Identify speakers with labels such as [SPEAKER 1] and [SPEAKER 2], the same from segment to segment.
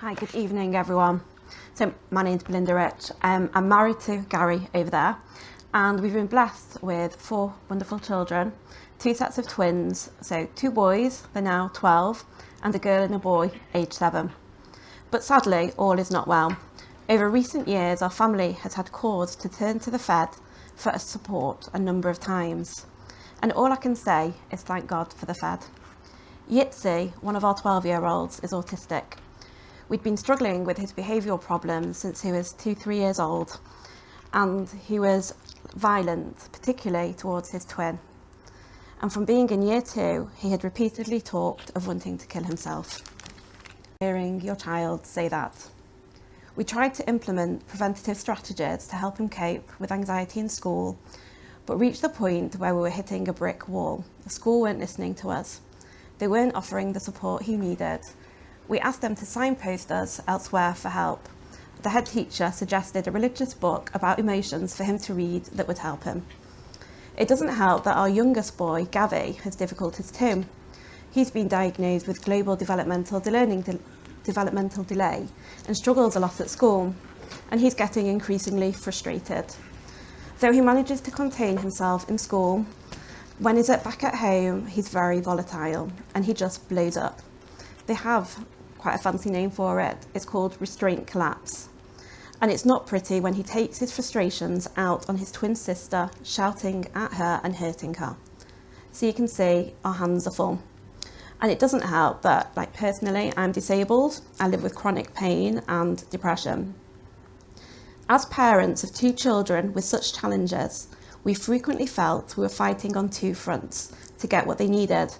[SPEAKER 1] Hi, good evening everyone. So my name's Belinda. I'm married to Gary over there, and we've been blessed with 4 wonderful children, 2 sets of twins, so 2 boys, they're now 12, and a girl and a boy aged 7. But sadly, all is not well. Over recent years, our family has had cause to turn to the Fed for support a number of times. And all I can say is thank God for the Fed. Yitzi, one of our 12-year-olds, is autistic. We'd been struggling with his behavioural problems since he was 2-3 years old, and he was violent, particularly towards his twin. And from being in year 2, he had repeatedly talked of wanting to kill himself. Hearing your child say that. We tried to implement preventative strategies to help him cope with anxiety in school, but reached the point where we were hitting a brick wall. The school weren't listening to us. They weren't offering the support he needed. We asked them to signpost us elsewhere for help. The head teacher suggested a religious book about emotions for him to read that would help him. It doesn't help that our youngest boy, Gavi, has difficulties too. He's been diagnosed with global developmental delay and struggles a lot at school, and he's getting increasingly frustrated. Though he manages to contain himself in school, when he's back at home, he's very volatile and he just blows up. They have quite a fancy name for it. It's called restraint collapse. And it's not pretty when he takes his frustrations out on his twin sister, shouting at her and hurting her. So you can see our hands are full. And it doesn't help that, personally, I'm disabled. I live with chronic pain and depression. As parents of 2 children with such challenges, we frequently felt we were fighting on 2 fronts to get what they needed.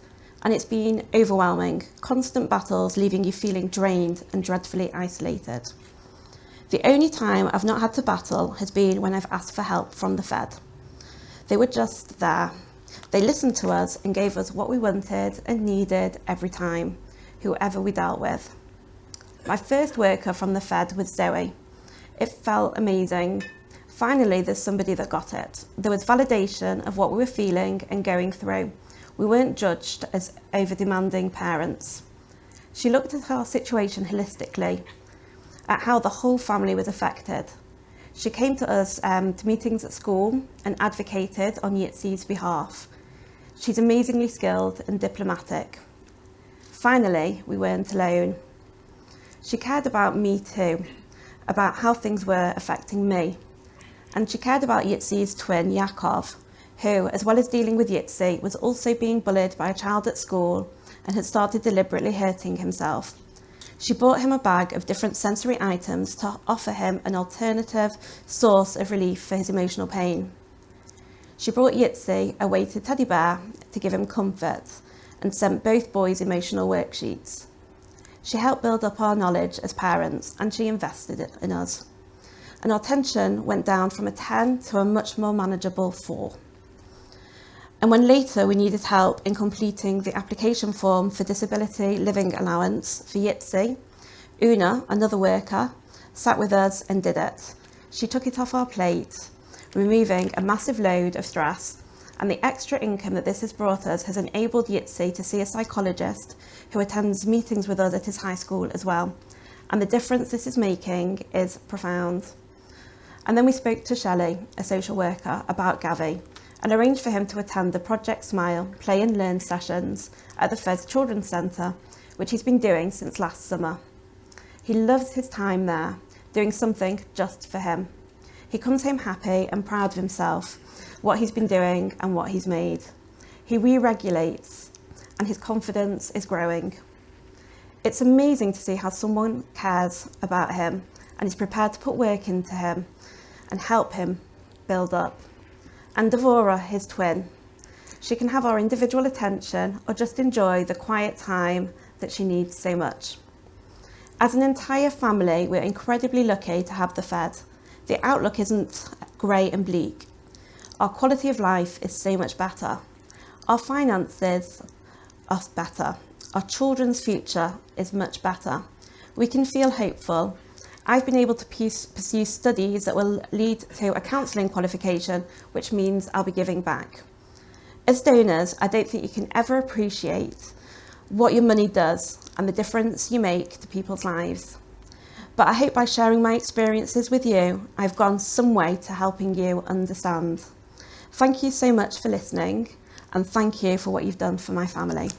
[SPEAKER 1] And it's been overwhelming, constant battles leaving you feeling drained and dreadfully isolated. The only time I've not had to battle has been when I've asked for help from the Fed. They were just there. They listened to us and gave us what we wanted and needed every time, whoever we dealt with. My first worker from the Fed was Zoe. It felt amazing. Finally, there's somebody that got it. There was validation of what we were feeling and going through. We weren't judged as over-demanding parents. She looked at our situation holistically, at how the whole family was affected. She came to us to meetings at school and advocated on Yitzi's behalf. She's amazingly skilled and diplomatic. Finally, we weren't alone. She cared about me too, about how things were affecting me. And she cared about Yitzi's twin, Yakov, who, as well as dealing with Yitzi, was also being bullied by a child at school and had started deliberately hurting himself. She bought him a bag of different sensory items to offer him an alternative source of relief for his emotional pain. She brought Yitzi a weighted teddy bear to give him comfort and sent both boys emotional worksheets. She helped build up our knowledge as parents, and she invested it in us. And our tension went down from a 10 to a much more manageable 4. And when later we needed help in completing the application form for disability living allowance for Yitzi, Una, another worker, sat with us and did it. She took it off our plate, removing a massive load of stress, and the extra income that this has brought us has enabled Yitzi to see a psychologist who attends meetings with us at his high school as well. And the difference this is making is profound. And then we spoke to Shelley, a social worker, about Gavi, and arranged for him to attend the Project Smile Play and Learn sessions at the Fez Children's Centre, which he's been doing since last summer. He loves his time there, doing something just for him. He comes home happy and proud of himself, what he's been doing and what he's made. He re-regulates and his confidence is growing. It's amazing to see how someone cares about him and is prepared to put work into him and help him build up. And Devora, his twin. She can have our individual attention or just enjoy the quiet time that she needs so much. As an entire family, we're incredibly lucky to have the Fed. The outlook isn't grey and bleak. Our quality of life is so much better. Our finances are better. Our children's future is much better. We can feel hopeful. I've been able to pursue studies that will lead to a counselling qualification, which means I'll be giving back. As donors, I don't think you can ever appreciate what your money does and the difference you make to people's lives. But I hope by sharing my experiences with you, I've gone some way to helping you understand. Thank you so much for listening, and thank you for what you've done for my family.